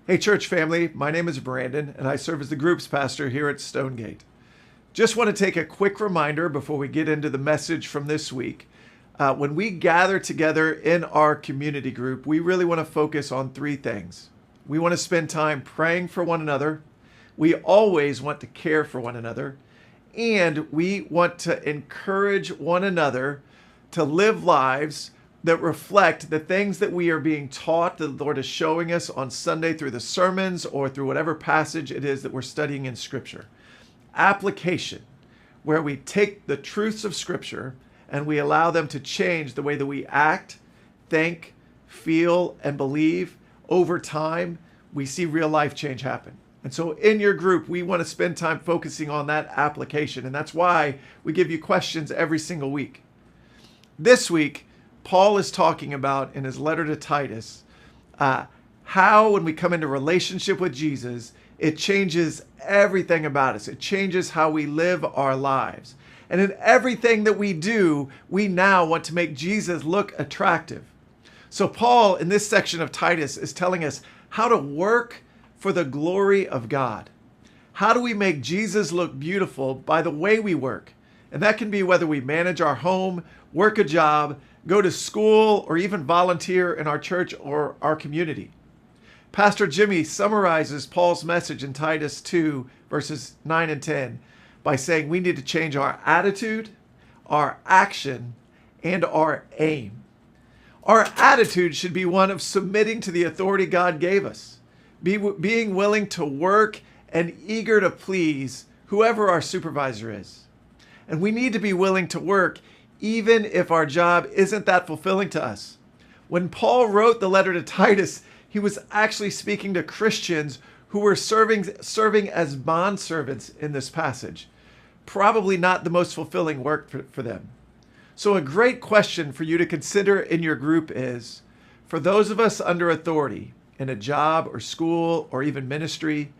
Hey, church family, my name is Brandon, and I serve as the groups pastor here at Stonegate. Just want to take a quick reminder before we get into the message from this week. When we gather together in our community group, we really want to focus on three things. We want to spend time praying for one another. We always want to care for one another. And we want to encourage one another to live lives that reflect the things that we are being taught, that the Lord is showing us on Sunday through the sermons or through whatever passage it is that we're studying in Scripture. Application, where we take the truths of Scripture and we allow them to change the way that we act, think, feel, and believe. Over time, we see real life change happen. And so in your group, we want to spend time focusing on that application. And that's why we give you questions every single week. This week, Paul is talking about in his letter to Titus, how when we come into relationship with Jesus, it changes everything about us. It changes how we live our lives. And in everything that we do, we now want to make Jesus look attractive. So Paul, in this section of Titus, is telling us how to work for the glory of God. How do we make Jesus look beautiful by the way we work? And that can be whether we manage our home, work a job, go to school, or even volunteer in our church or our community. Pastor Jimmy summarizes Paul's message in Titus 2, verses 9 and 10 by saying we need to change our attitude, our action, and our aim. Our attitude should be one of submitting to the authority God gave us, being willing to work and eager to please whoever our supervisor is. And we need to be willing to work even if our job isn't that fulfilling to us. When Paul wrote the letter to Titus, he was actually speaking to Christians who were serving as bondservants in this passage. Probably not the most fulfilling work for them. So a great question for you to consider in your group is, for those of us under authority in a job or school or even ministry,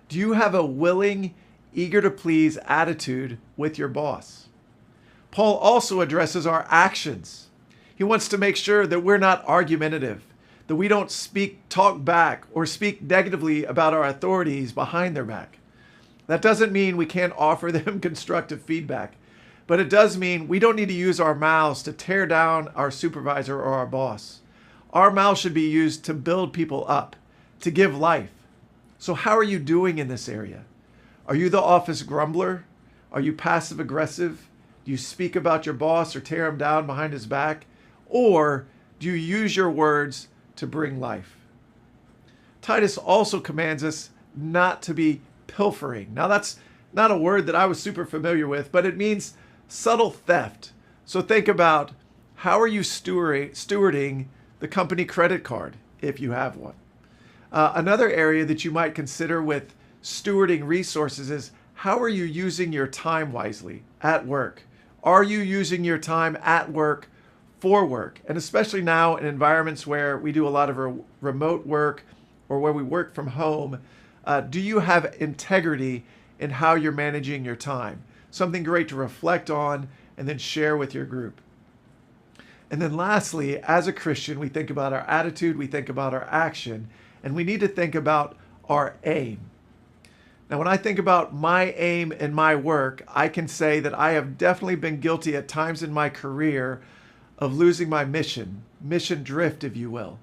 do you have a willing, eager to please attitude with your boss? Paul also addresses our actions. He wants to make sure that we're not argumentative, that we don't talk back, or speak negatively about our authorities behind their back. That doesn't mean we can't offer them constructive feedback, but it does mean we don't need to use our mouths to tear down our supervisor or our boss. Our mouths should be used to build people up, to give life. So how are you doing in this area? Are you the office grumbler? Are you passive aggressive? Do you speak about your boss or tear him down behind his back? Or do you use your words to bring life? Titus also commands us not to be pilfering. Now that's not a word that I was super familiar with, but it means subtle theft. So think about, how are you stewarding the company credit card if you have one? Another area that you might consider with stewarding resources is, how are you using your time wisely at work? Are you using your time at work for work? And especially now in environments where we do a lot of remote work or where we work from home, do you have integrity in how you're managing your time? Something great to reflect on and then share with your group. And then lastly, as a Christian, we think about our attitude, we think about our action, and we need to think about our aim. Now, when I think about my aim in my work, I can say that I have definitely been guilty at times in my career of losing my mission drift, if you will.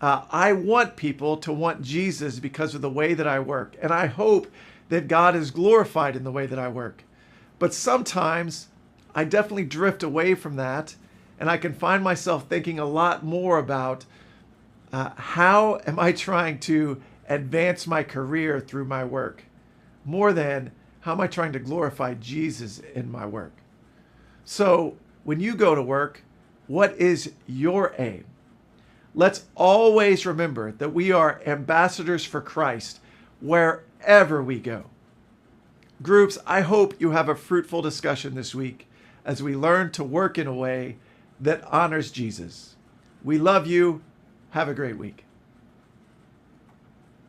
I want people to want Jesus because of the way that I work, and I hope that God is glorified in the way that I work. But sometimes I definitely drift away from that, and I can find myself thinking a lot more about how am I trying to advance my career through my work, more than how am I trying to glorify Jesus in my work. So when you go to work, what is your aim? Let's always remember that we are ambassadors for Christ wherever we go. Groups, I hope you have a fruitful discussion this week as we learn to work in a way that honors Jesus. We love you. Have a great week.